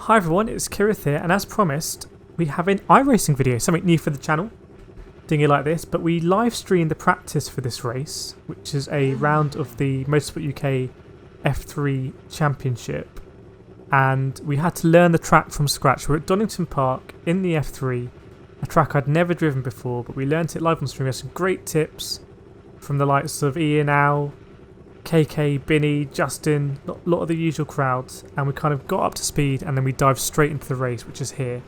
Hi everyone, it's Kirith here, and as promised, we have an iRacing video, something new for the channel, doing it like this, but we live streamed the practice for this race, which is a round of the Motorsport UK F3 Championship, and we had to learn the track from scratch. We're at Donington Park in the F3, a track I'd never driven before, but we learnt it live on stream. We had some great tips from the likes of Ian, Al, KK, Binny, Justin, a lot of the usual crowds, and we kind of got up to speed and then we dived straight into the race, which is here.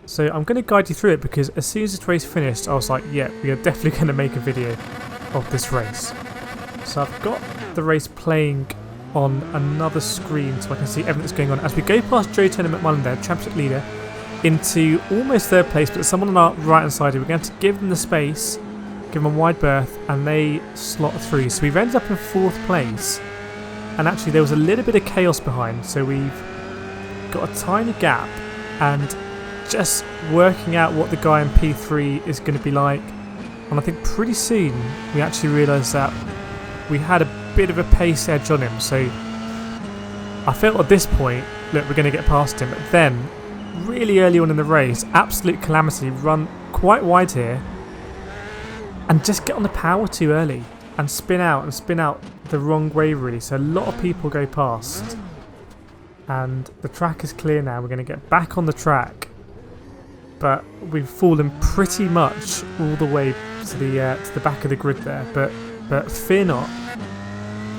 So I'm going to guide you through it because as soon as this race finished I was like, yeah, we are definitely going to make a video of this race. So I've got the race playing on another screen so I can see everything that's going on. As we go past Joe Turner McMullen there, championship leader, into almost third place, but there's someone on our right hand side here. We're going to give them the space, give them a wide berth, and they slot through. So we've ended up in fourth place, and actually there was a little bit of chaos behind, so we've got a tiny gap, and just working out what the guy in P3 is going to be like. And I think pretty soon we actually realised that we had a bit of a pace edge on him, so I felt at this point, look, we're going to get past him. But then really early on in the race, absolute calamity, run quite wide here and just get on the power too early and spin out the wrong way really. So a lot of people go past and the track is clear now. We're going to get back on the track, but we've fallen pretty much all the way to the back of the grid there. But fear not,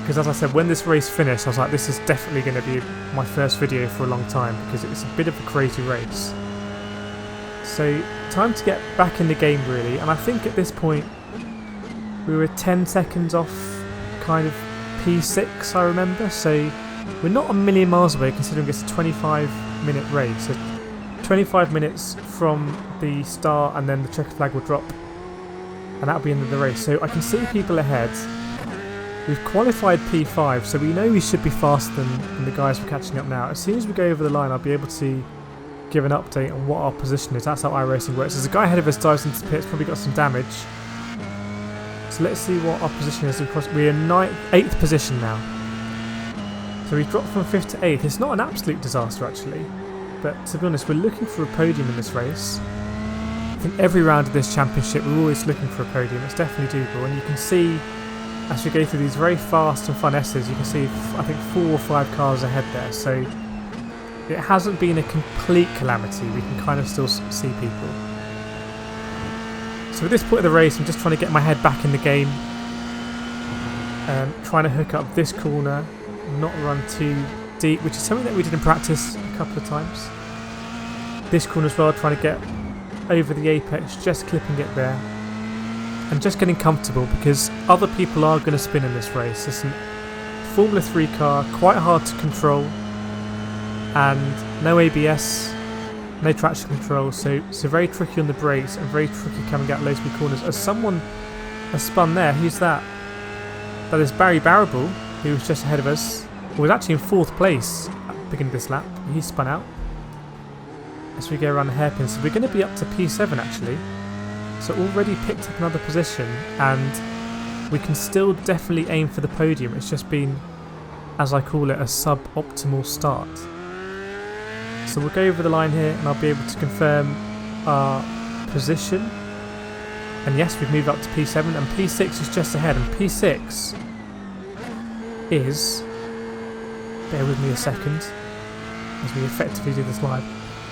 because as I said, when this race finished I was like, this is definitely going to be my first video for a long time because it's a bit of a crazy race. So time to get back in the game really, and I think at this point we were 10 seconds off kind of P6 I remember, so we're not a million miles away considering it's a 25-minute race. So 25 minutes from the start and then the checkered flag will drop and that'll be the end of the race. So I can see people ahead. We've qualified P5, so we know we should be faster than the guys we're catching up now. As soon as we go over the line I'll be able to give an update on what our position is. That's how iRacing works. There's a guy ahead of us dives into the pits, probably got some damage. So let's see what our position is. We're in 8th position now. So we've dropped from 5th to 8th. It's not an absolute disaster actually, but to be honest we're looking for a podium in this race. I think every round of this championship we're always looking for a podium. It's definitely doable, and you can see as we go through these very fast and fun S's, you can see I think 4 or 5 cars ahead there. So it hasn't been a complete calamity. We can kind of still see people. So at this point of the race I'm just trying to get my head back in the game, trying to hook up this corner, not run too deep, which is something that we did in practice a couple of times. This corner as well, trying to get over the apex, just clipping it there and just getting comfortable because other people are going to spin in this race. It's a Formula 3 car, quite hard to control, and no ABS, no traction control, so very tricky on the brakes and very tricky coming out loads of corners. As someone has spun there, who's that? That is Barry Barrable, who was just ahead of us. Was actually in 4th place at the beginning of this lap. He spun out as we go around the hairpin. So we're going to be up to P7 actually. So already picked up another position, and we can still definitely aim for the podium. It's just been, as I call it, a suboptimal start. So we'll go over the line here and I'll be able to confirm our position. And yes, we've moved up to P7 and P6 is just ahead, and P6 is, bear with me a second as we effectively do this live,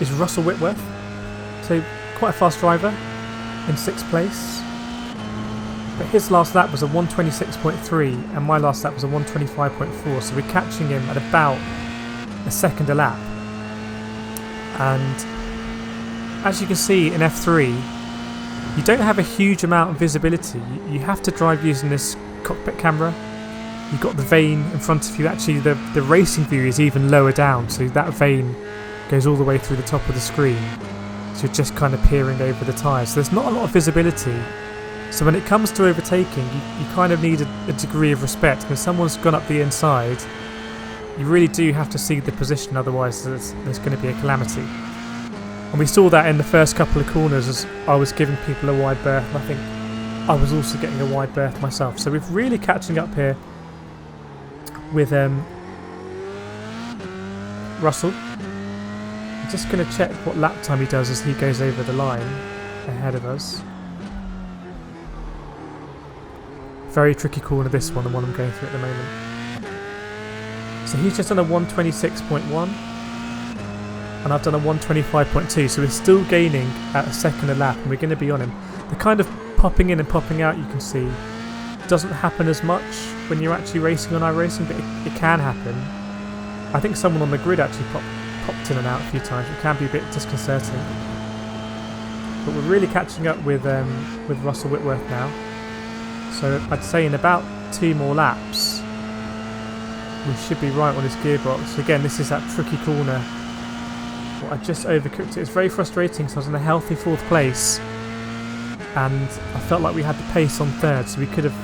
is Russell Whitworth. So quite a fast driver in 6th place. But his last lap was a 126.3 and my last lap was a 125.4, so we're catching him at about a second a lap. And as you can see in F3, you don't have a huge amount of visibility. You have to drive using this cockpit camera. You've got the vane in front of you. Actually, the racing view is even lower down, so that vane goes all the way through the top of the screen. So you're just kind of peering over the tyres. So there's not a lot of visibility. So when it comes to overtaking, you kind of need a degree of respect. When someone's gone up the inside, you really do have to see the position, otherwise there's going to be a calamity. And we saw that in the first couple of corners as I was giving people a wide berth, and I think I was also getting a wide berth myself. So we're really catching up here with Russell. just going to check what lap time he does as he goes over the line ahead of us. Very tricky corner this one, the one I'm going through at the moment. So he's just done a 126.1 and I've done a 125.2, so we're still gaining at a second a lap and we're going to be on him. The kind of popping in and popping out you can see doesn't happen as much when you're actually racing on iRacing, but it can happen. I think someone on the grid actually popped in and out a few times. It can be a bit disconcerting. But we're really catching up with Russell Whitworth now. So I'd say in about 2 more laps we should be right on his gearbox. Again, this is that tricky corner. Well, I just overcooked it. It's very frustrating because I was in a healthy 4th place and I felt like we had the pace on 3rd, so we could have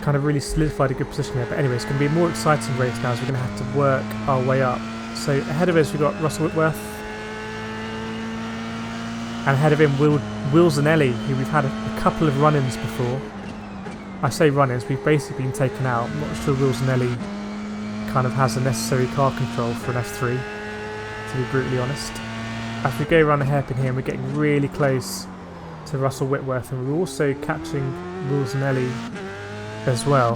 kind of really solidified a good position there. But anyway, it's going to be a more exciting race now, so we're going to have to work our way up. So ahead of us we've got Russell Whitworth, and ahead of him Will Zanelli, who we've had a couple of run-ins before. I say run-ins, we've basically been taken out. I'm not sure Will Zanelli kind of has the necessary car control for an F3, to be brutally honest. As we go around the hairpin here, and we're getting really close to Russell Whitworth, and we're also catching Will Zanelli as well.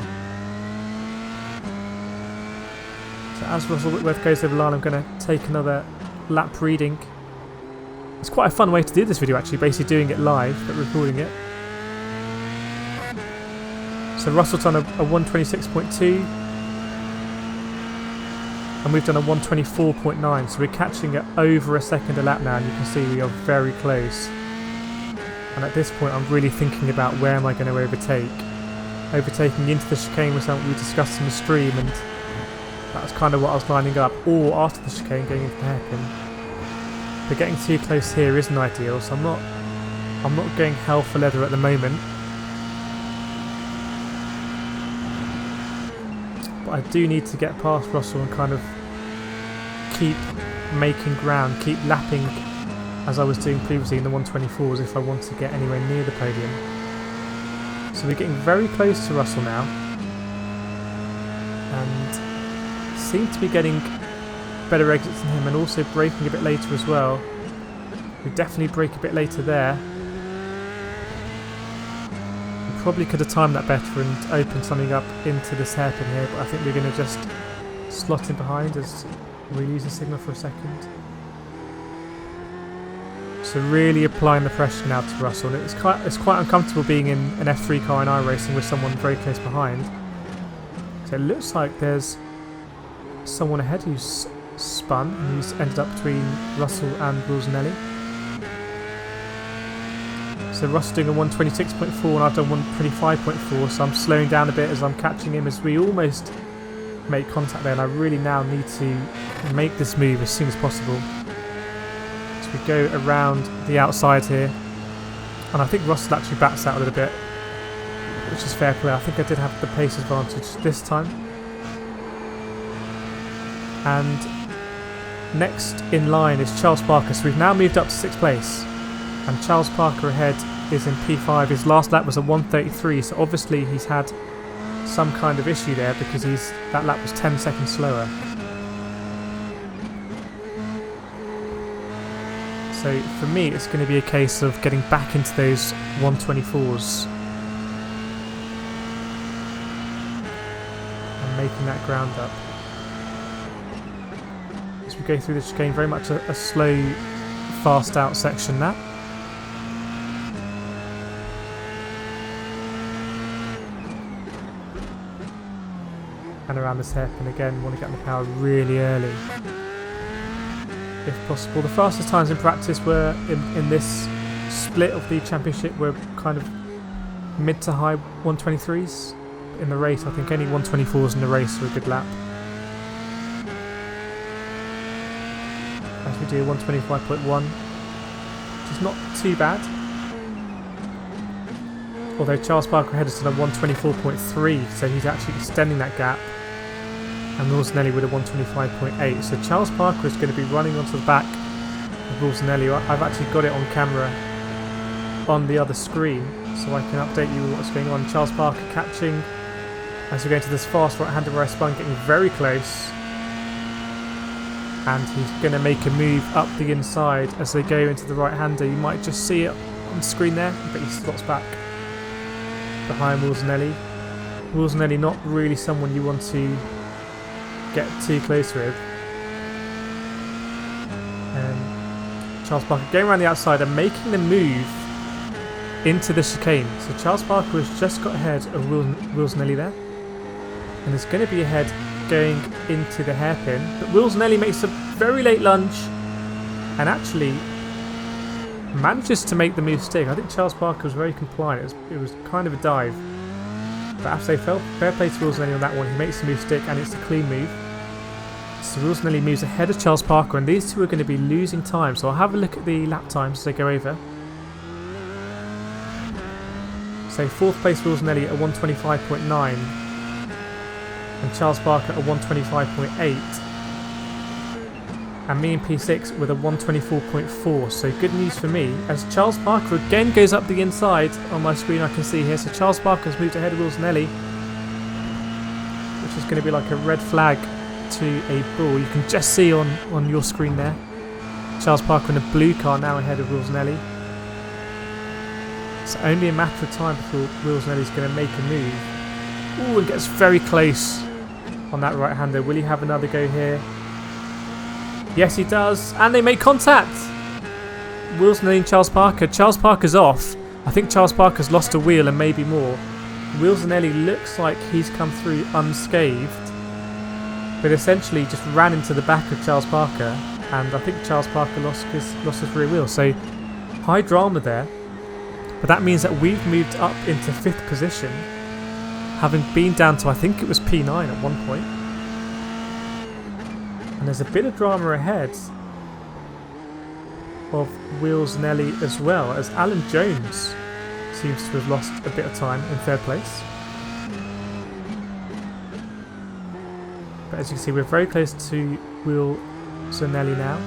So as Russell Whitworth goes over the line, I'm going to take another lap reading. It's quite a fun way to do this video actually, basically doing it live but recording it. So Russell's done a 126.2 and we've done a 124.9, so we're catching it over a second a lap now, and you can see we are very close. And at this point I'm really thinking about where am I going to overtake. Overtaking into the chicane was something we discussed in the stream, and that was kind of what I was lining up, or after the chicane going into the hairpin. But getting too close here isn't ideal, so I'm not going hell for leather at the moment. But I do need to get past Russell and kind of keep making ground, keep lapping as I was doing previously in the 124s if I want to get anywhere near the podium. So we're getting very close to Russell now, and seem to be getting better exits than him, and also braking a bit later as well. We definitely brake a bit later there. We probably could have timed that better and opened something up into this hairpin here, but I think we're going to just slot in behind as we lose the signal for a second. So really applying the pressure now to Russell. It's quite uncomfortable being in an F3 car in iRacing with someone very close behind. So it looks like there's someone ahead who's spun and who's ended up between Russell and Will Zanelli. So Russell doing a 126.4 and I've done 125.4, so I'm slowing down a bit as I'm catching him as we almost make contact there, and I really now need to make this move as soon as possible. So we go around the outside here, and I think Russell actually backs out a little bit, which is fair play. I think I did have the pace advantage this time. And next in line is Charles Parker, so we've now moved up to 6th place, and Charles Parker ahead is in P5. His last lap was a 133, so obviously he's had some kind of issue there because that lap was 10 seconds slower. So for me it's going to be a case of getting back into those 124s and making that ground up. As we go through the chicane, very much a slow, fast out section now. And around this hairpin again, want to get on the power really early if possible. The fastest times in practice were in this split of the championship were kind of mid to high 123s. In the race I think any 124s in the race are a good lap. As we do 125.1, which is not too bad. Although Charles Parker ahead has done a 124.3, so he's actually extending that gap. And Will Zanelli with a 125.8. So Charles Parker is going to be running onto the back of Will Zanelli. I've actually got it on camera on the other screen, so I can update you with what's going on. Charles Parker catching as we go into this fast right-hander where I spun, getting very close. and he's going to make a move up the inside as they go into the right-hander. You might just see it on the screen there, but he slots back behind Wilsonelli. Wilsonelli not really someone you want to get too close with. Charles Parker going around the outside and making the move into the chicane. So Charles Parker has just got ahead of Wilsonelli there, and is going to be ahead going into the hairpin. But Wilsonelli makes a very late lunge and actually manages to make the move stick. I think Charles Parker was very compliant. It was kind of a dive. But I have to say, fair play to Wilsonelli on that one. He makes the move stick and it's a clean move. So Wilsonelli moves ahead of Charles Parker, and these two are going to be losing time. So I'll have a look at the lap times as they go over. So 4th place Wilsonelli at 125.9 and Charles Parker at 125.8, and me in P6 with a 124.4. So good news for me, as Charles Parker again goes up the inside on my screen. I can see here, so Charles Parker's moved ahead of Wilsonelli, which is going to be like a red flag to a bull. You can just see on your screen there, Charles Parker in a blue car now ahead of Wilsonelli. It's only a matter of time before Wilsonelli's going to make a move. Ooh, and gets very close on that right-hander. Will he have another go here? Yes, he does. And they make contact. Wilsonelli and Charles Parker. Charles Parker's off. I think Charles Parker's lost a wheel and maybe more. Wilsonelli looks like he's come through unscathed, but essentially just ran into the back of Charles Parker, and I think Charles Parker lost his rear wheel. So high drama there. But that means that we've moved up into 5th position, having been down to, I think it was P9 at one point. And there's a bit of drama ahead of Wilsonelli as well, as Alan Jones seems to have lost a bit of time in 3rd place. But as you can see, we're very close to Wilsonelli now.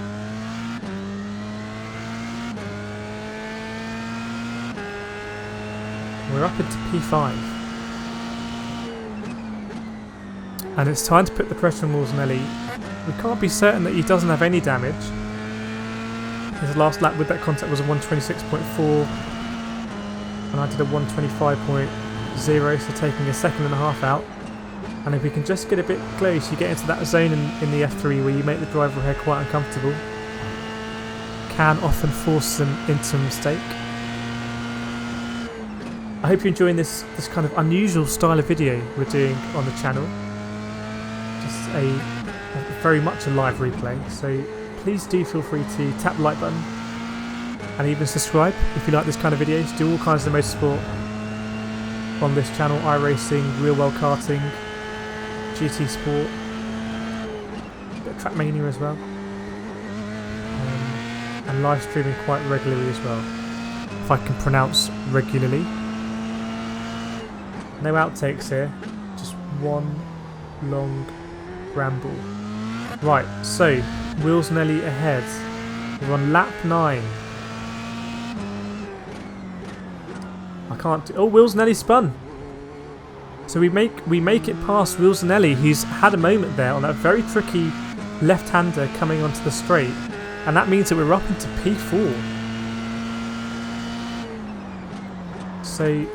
We're up into P5. And it's time to put the pressure on Wilsonelli. We can't be certain that he doesn't have any damage. His last lap with that contact was a 126.4. And I did a 125.0, so taking a 1.5 seconds out. And if we can just get a bit close, you get into that zone in the F3 where you make the driver head quite uncomfortable. Can often force them into a mistake. I hope you're enjoying this kind of unusual style of video we're doing on the channel. Just a very much a live replay, so please do feel free to tap the like button and even subscribe if you like this kind of videos. Do all kinds of motorsport on this channel: iRacing, real world karting, GT Sport, a bit of Track Mania as well, and live streaming quite regularly as well, if I can pronounce regularly. No outtakes here, just one long ramble. Right, so Wilsonelli ahead. We're on lap 9. I can't do. Oh, Wilsonelli spun. So we make it past Wilsonelli, who's had a moment there on that very tricky left-hander coming onto the straight, and that means that we're up into P4. So.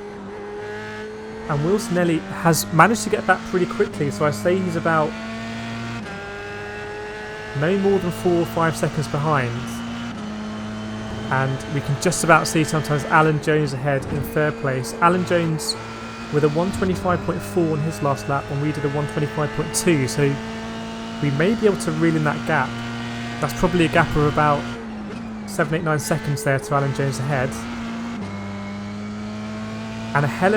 And Wilsonelli has managed to get back pretty quickly, so I say he's about no more than 4 or 5 seconds behind. And we can just about see sometimes Alan Jones ahead in 3rd place. Alan Jones with a 125.4 on his last lap, and we did a 125.2, so we may be able to reel in that gap. That's probably a gap of about 7, 8, 9 seconds there to Alan Jones ahead. And ahead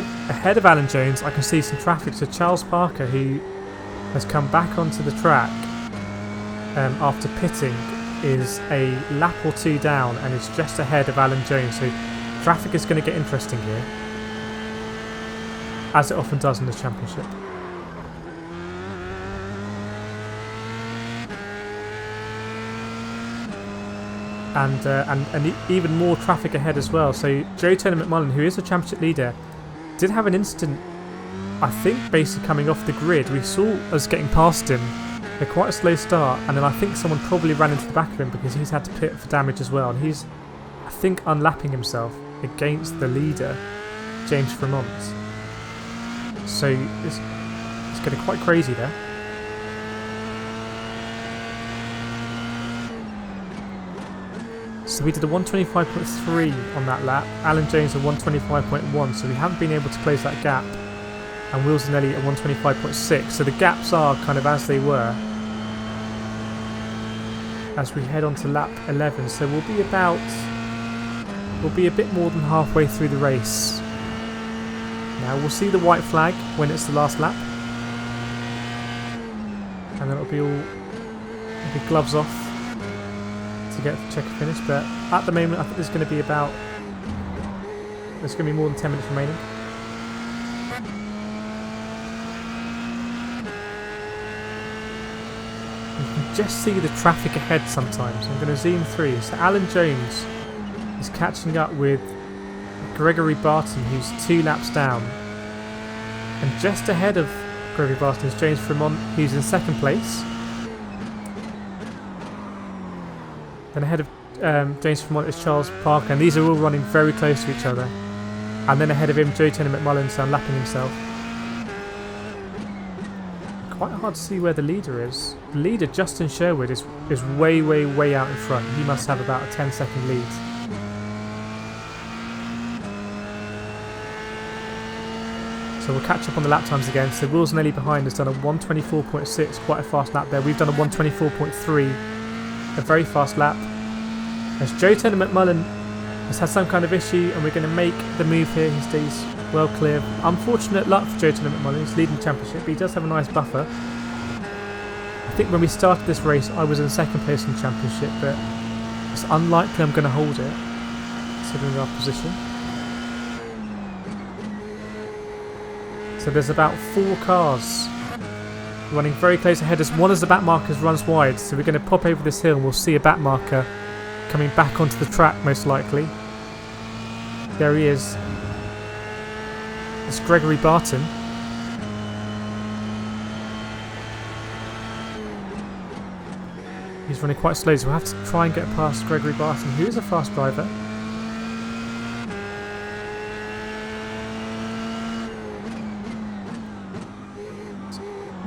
of Alan Jones, I can see some traffic. So Charles Parker, who has come back onto the track after pitting, is a lap or 2 down and is just ahead of Alan Jones. So traffic is going to get interesting here, as it often does in the championship. And even more traffic ahead as well. So Joe Turner McMullen, who is a championship leader, did have an incident, I think, basically coming off the grid. We saw us getting past him They're quite a slow start, and then I think someone probably ran into the back of him because he's had to pit for damage as well, and he's, I think, unlapping himself against the leader, James Fremont. So it's getting quite crazy there. So we did a 125.3 on that lap, Alan Jones a 125.1, so we haven't been able to close that gap, and Wills and Ellie a 125.6, so the gaps are kind of as they were as we head on to lap 11, so we'll be a bit more than halfway through the race. Now we'll see the white flag when it's the last lap, and then it'll be gloves off to get the checker finish, but at the moment I think there's going to be more than 10 minutes remaining. You can just see the traffic ahead sometimes. I'm going to zoom through. So Alan Jones is catching up with Gregory Barton, who's 2 laps down, and just ahead of Gregory Barton is James Fremont, who's in 2nd place. Then ahead of James Fremont is Charles Parker, and these are all running very close to each other. And then ahead of him, Joe Tony McMullen, so unlapping himself. Quite hard to see where the leader is. The leader, Justin Sherwood, is way, way, way out in front. He must have about a 10-second lead. So we'll catch up on the lap times again. So Wills and Ellie behind has done a 124.6, quite a fast lap there. We've done a 124.3. A very fast lap. As Joe Turner McMullen has had some kind of issue, and we're going to make the move here. He stays well clear. Unfortunate luck for Joe Turner McMullen. He's leading the championship, but he does have a nice buffer. I think when we started this race, I was in 2nd place in the championship, but it's unlikely I'm going to hold it, considering our position. So there's about 4 cars running very close ahead as one of the back markers runs wide, so we're going to pop over this hill and we'll see a back marker coming back onto the track most likely. There he is. It's Gregory Barton. He's running quite slow, so we'll have to try and get past Gregory Barton, who is a fast driver.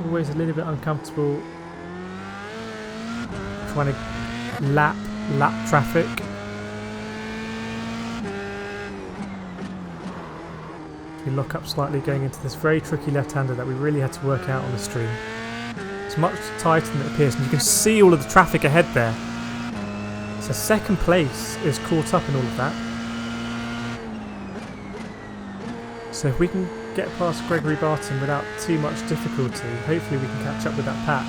Always a little bit uncomfortable trying to lap traffic. We lock up slightly going into this very tricky left-hander that we really had to work out on the stream. It's much tighter than it appears, and you can see all of the traffic ahead there. So 2nd place is caught up in all of that. So if we can get past Gregory Barton without too much difficulty, hopefully we can catch up with that pack.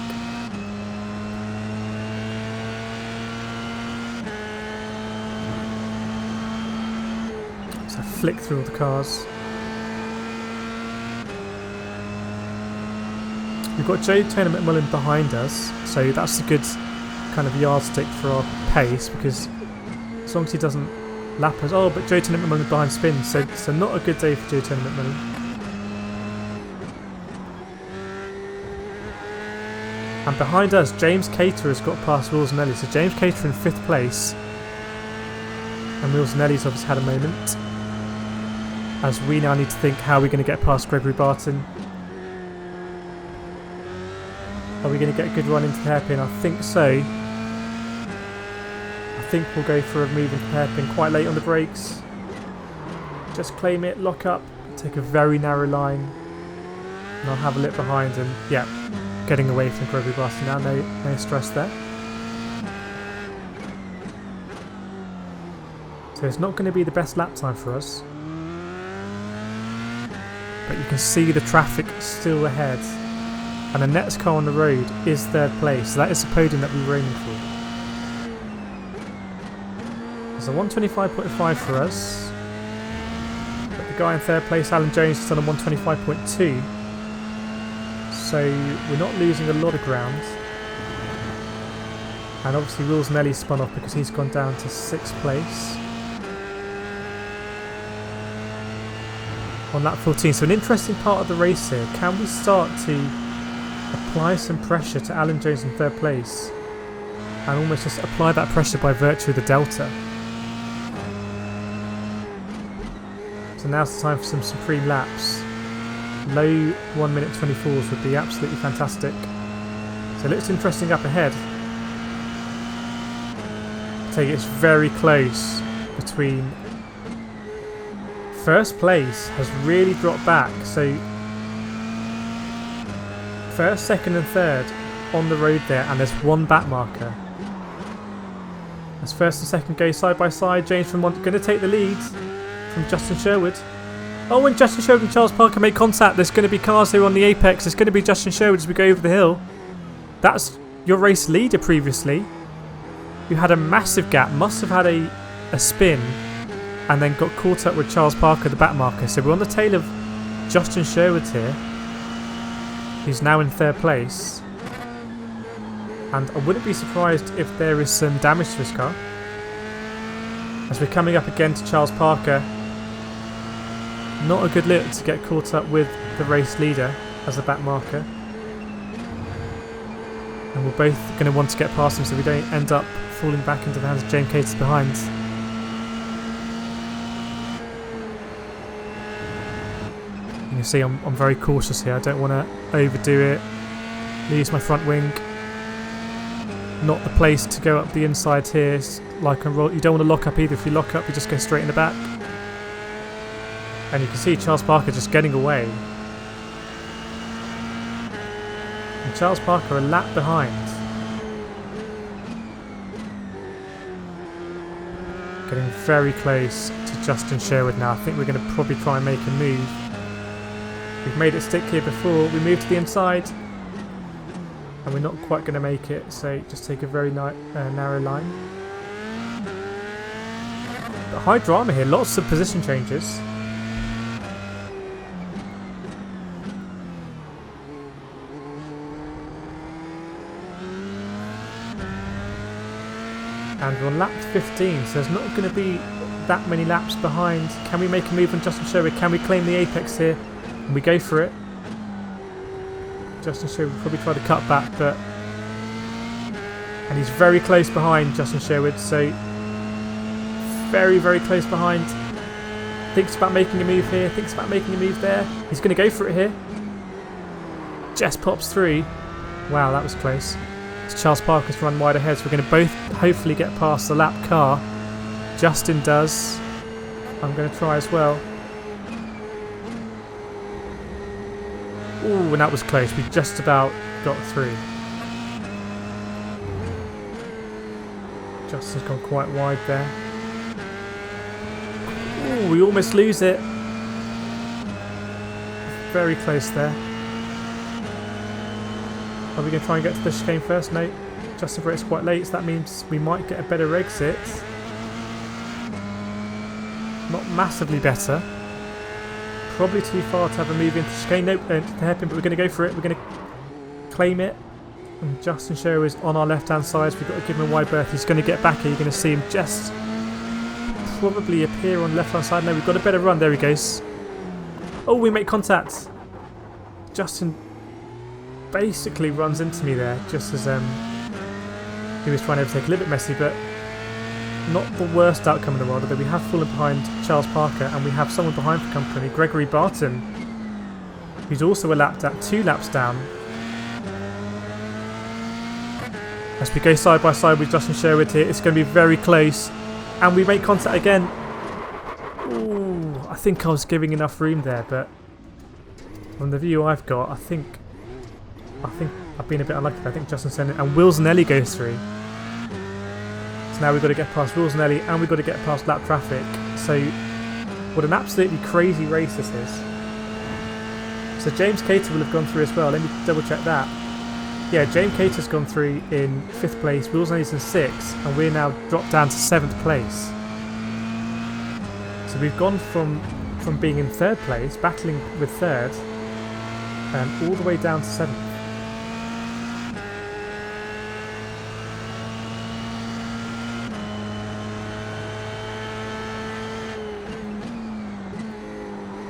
So flick through all the cars. We've got Joe Taylor McMullen behind us, so that's a good kind of yardstick for our pace, because as long as he doesn't lap us. Oh, but Joe Taylor McMullen behind spins, so not a good day for Joe Taylor McMullen. And behind us, James Cater has got past Wills and Ellie. So James Cater in 5th place. And Wills and Ellie's obviously had a moment. As we now need to think how we're going to get past Gregory Barton. Are we going to get a good run into the hairpin? I think so. I think we'll go for a move into the hairpin quite late on the brakes. Just claim it, lock up, take a very narrow line. And I'll have a look behind and, yeah. Getting away from Gregory Barton now, no stress there. So it's not going to be the best lap time for us. But you can see the traffic still ahead. And the next car on the road is 3rd place. So that is the podium that we were aiming for. There's a 125.5 for us. But the guy in 3rd place, Alan Jones, is on a 125.2. So we're not losing a lot of ground. And obviously Wills and Ellie spun off because he's gone down to 6th place. On lap 14. So an interesting part of the race here. Can we start to apply some pressure to Alan Jones in third place and almost just apply that pressure by virtue of the delta. So now's the time for some supreme laps. Low 1 minute 24s would be absolutely fantastic. So it looks interesting up ahead. I take it it's very close between. First place has really dropped back, so first, second and third on the road there, and there's one back marker. As first and second go side by side, James from Monza going to take the lead from Justin Sherwood. Oh, and Justin Sherwood and Charles Parker make contact. There's going to be cars here on the apex. It's going to be Justin Sherwood as we go over the hill. That's your race leader previously. You had a massive gap, must have had a spin, and then got caught up with Charles Parker, the back marker. So we're on the tail of Justin Sherwood here, who's now in third place. And I wouldn't be surprised if there is some damage to his car. As we're coming up again to Charles Parker. Not a good look to get caught up with the race leader as a back marker. And we're both going to want to get past him so we don't end up falling back into the hands of James Cates behind. You can see I'm very cautious here. I don't want to overdo it. Lose my front wing. Not the place to go up the inside here. It's like a roll. You don't want to lock up either. If you lock up, you just go straight in the back. And you can see Charles Parker just getting away. And Charles Parker a lap behind. Getting very close to Justin Sherwood now. I think we're going to probably try and make a move. We've made it stick here before. We move to the inside. And we're not quite going to make it. So just take a very narrow line. But high drama here. Lots of position changes. And we're on lap 15, so there's not going to be that many laps behind. Can we make a move on Justin Sherwood? Can we claim the apex here? And we go for it. Justin Sherwood will probably try to cut back, but... And he's very close behind Justin Sherwood, so... Very, very close behind. Thinks about making a move here, thinks about making a move there. He's going to go for it here. Just pops through. Wow, that was close. Charles Parker's run wide ahead, so we're going to both hopefully get past the lap car. Justin does. I'm going to try as well. Ooh, and that was close. We just about got through. Justin's gone quite wide there. Ooh, we almost lose it. Very close there. Are we going to try and get to the chicane first? No. Justin brakes quite late, so that means we might get a better exit. Not massively better. Probably too far to have a move into chicane. Nope, the hairpin, but we're going to go for it. We're going to claim it. And Justin Sherwood is on our left-hand side, so we've got to give him a wide berth. He's going to get back here. You're going to see him just probably appear on the left-hand side. No, we've got a better run. There he goes. Oh, we make contact. Justin basically runs into me there, just as he was trying to overtake. A little bit messy, but not the worst outcome in the world. Although we have fallen behind Charles Parker, and we have someone behind for company, Gregory Barton, who's also a lap down, 2 laps down. As we go side by side with Justin Sherwood here, it's going to be very close, and we make contact again. Ooh, I think I was giving enough room there, but from the view I've got, I think I've been a bit unlucky. I think Justin sent it, and Wilsonelli goes through. So now we've got to get past Wilsonelli, and we've got to get past lap traffic. So what an absolutely crazy race this is. So James Cater will have gone through as well. Let me double check that. Yeah, James Cater's gone through in 5th place, Wilsonelli's in 6th, and we're now dropped down to 7th place. So we've gone from being in 3rd place, battling with 3rd, all the way down to 7th.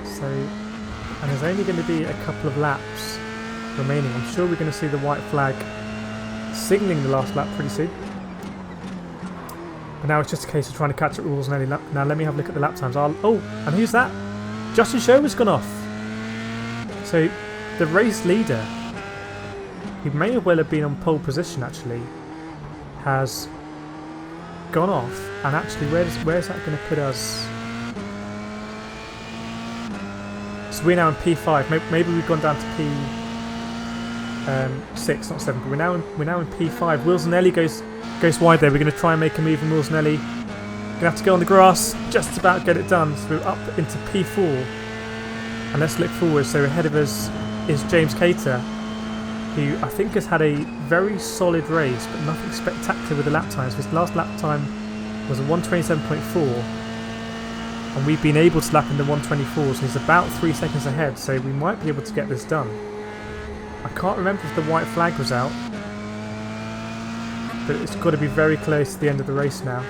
So, and there's only going to be a couple of laps remaining. I'm sure we're going to see the white flag signalling the last lap pretty soon. But now it's just a case of trying to catch up with Wilsonelli. Now let me have a look at the lap times. Oh, and who's that? Justin Sherwood's gone off. So the race leader, who may well have been on pole position actually, has gone off. And actually, where's that going to put us? So we're now in P5. Maybe we've gone down to P6, not 7. But we're now in P5. Wilsonelli goes wide there. We're going to try and make a move in Wilsonelli. Going to have to go on the grass. Just about get it done. So we're up into P4. And let's look forward. So ahead of us is James Cater, who I think has had a very solid race, but nothing spectacular with the lap times. His last lap time was a 1:27.4. And we've been able to lap in the 1:24, so he's about 3 seconds ahead, so we might be able to get this done. I can't remember if the white flag was out, but it's got to be very close to the end of the race now.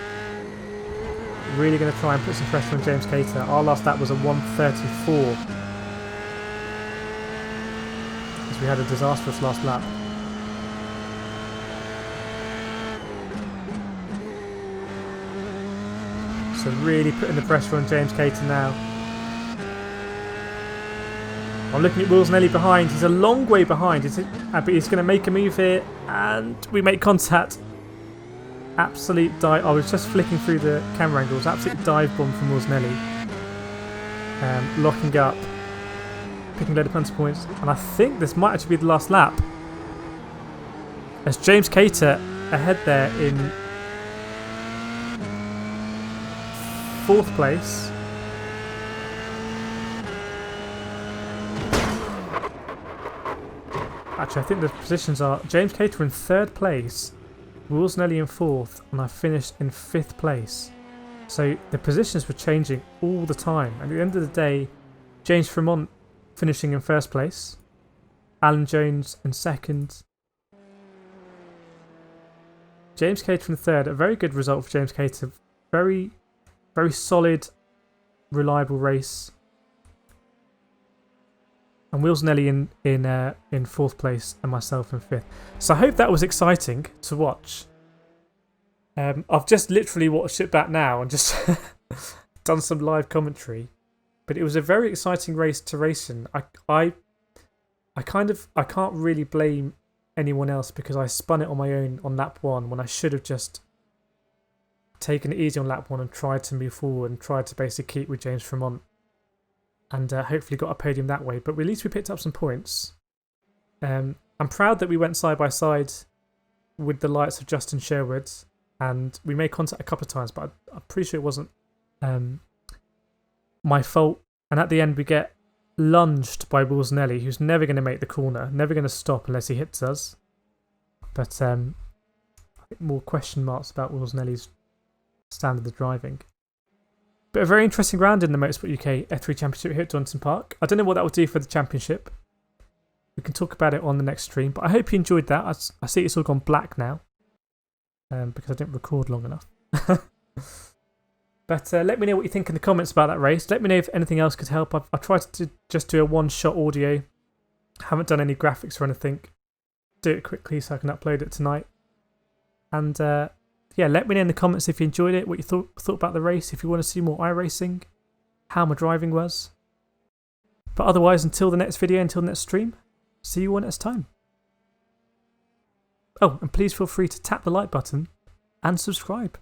Really going to try and put some pressure on James Cater. Our last lap was a 1:34, as we had a disastrous last lap. So really putting the pressure on James Cater now. I'm looking at Wilsonelli behind. He's a long way behind. But he's going to make a move here. And we make contact. Absolute dive. I was just flicking through the camera angles. Absolute dive bomb from Wilsonelli. Locking up. Picking a load of penalty points. And I think this might actually be the last lap. As James Cater ahead there in 4th place. Actually, I think the positions are James Cater in 3rd place, Wilsonelli in 4th, and I finished in 5th place. So the positions were changing all the time. And at the end of the day, James Fremont finishing in 1st place, Alan Jones in 2nd, James Cater in 3rd. A very good result for James Cater. Very solid, reliable race. And Wilsonelli in 4th place and myself in 5th. So I hope that was exciting to watch. I've just literally watched it back now and just done some live commentary. But it was a very exciting race to race in. I can't really blame anyone else because I spun it on my own on lap 1 when I should have just taken it easy on lap 1 and tried to move forward and tried to basically keep with James Fremont and hopefully got a podium that way. But at least we picked up some points. I'm proud that we went side by side with the likes of Justin Sherwood, and we made contact a couple of times, but I'm pretty sure it wasn't my fault. And at the end we get lunged by Wilsonelli, who's never going to make the corner, never going to stop unless he hits us. But I think more question marks about Wilsonelli's standard of driving. But a very interesting round in the Motorsport UK F3 Championship here at Donington Park. I don't know what that will do for the championship. We can talk about it on the next stream, but I hope you enjoyed that. I see it's all gone black now because I didn't record long enough. But let me know what you think in the comments about that race. Let me know if anything else could help. I've tried to just do a one-shot audio. Haven't done any graphics or anything. Do it quickly so I can upload it tonight. And yeah, let me know in the comments if you enjoyed it, what you thought about the race, if you want to see more iRacing, how my driving was. But otherwise, until the next video, until the next stream, see you all next time. Oh, and please feel free to tap the like button and subscribe.